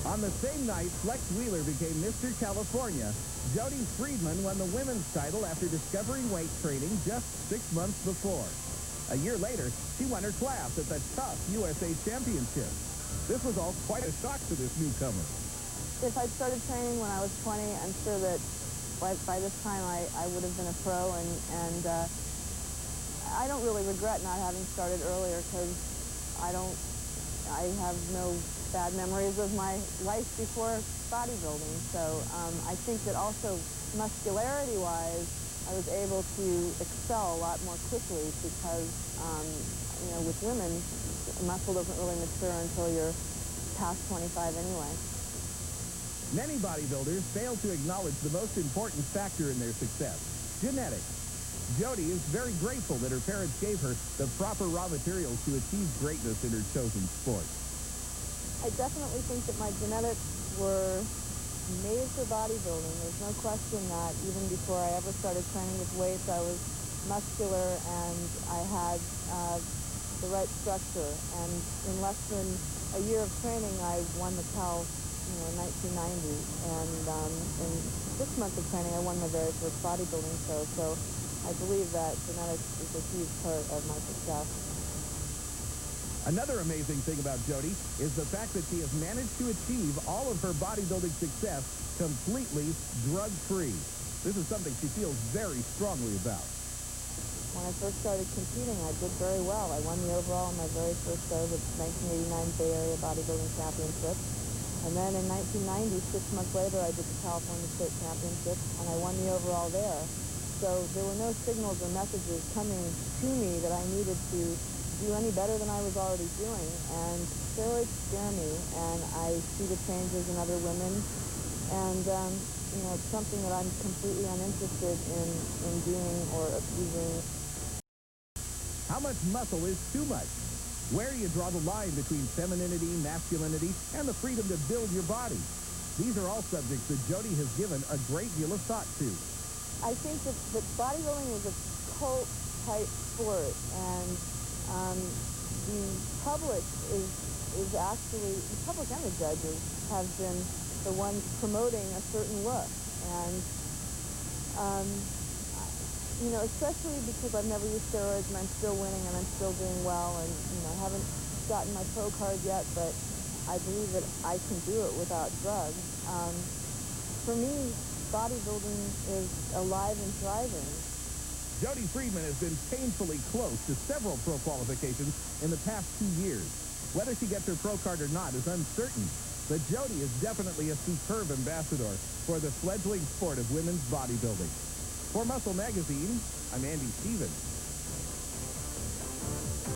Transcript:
On the same night Flex Wheeler became Mr. California, Jodi Friedman won the women's title after discovering weight training just 6 months before. A year later, she won her class at the Tough USA Championship. This was all quite a shock to this newcomer. If I'd started training when I was 20, I'm sure that by this time I would have been a pro, and I don't really regret not having started earlier, because I have no bad memories of my life before bodybuilding. So I think that also muscularity-wise, I was able to excel a lot more quickly because, you know, with women, muscle doesn't really mature until you're past 25 anyway. Many bodybuilders fail to acknowledge the most important factor in their success, genetics. Jodi is very grateful that her parents gave her the proper raw materials to achieve greatness in her chosen sport. I definitely think that my genetics were made for bodybuilding. There's no question that even before I ever started training with weights, I was muscular and I had the right structure. And in less than a year of training, I won the Cal, in 1990. And in 6 months of training, I won my very first bodybuilding show. So I believe that genetics is a huge part of my success. Another amazing thing about Jodi is the fact that she has managed to achieve all of her bodybuilding success completely drug-free. This is something she feels very strongly about. When I first started competing, I did very well. I won the overall in my very first show, the 1989 Bay Area Bodybuilding Championship. And then in 1990, 6 months later, I did the California State Championship, and I won the overall there. So there were no signals or messages coming to me that I needed to do any better than I was already doing. And steroids scare me, and I see the changes in other women. And, it's something that I'm completely uninterested in doing or abusing. How much muscle is too much? Where do you draw the line between femininity, masculinity, and the freedom to build your body? These are all subjects that Jodi has given a great deal of thought to. I think that bodybuilding is a cult-type sport, and the public is actually, the public and the judges have been the ones promoting a certain look. And, especially because I've never used steroids and I'm still winning and I'm still doing well, and, I haven't gotten my pro card yet, but I believe that I can do it without drugs. For me, bodybuilding is alive and thriving. Jodi Friedman has been painfully close to several pro qualifications in the past 2 years. Whether she gets her pro card or not is uncertain, but Jodi is definitely a superb ambassador for the fledgling sport of women's bodybuilding. For Muscle Magazine, I'm Andy Stevens.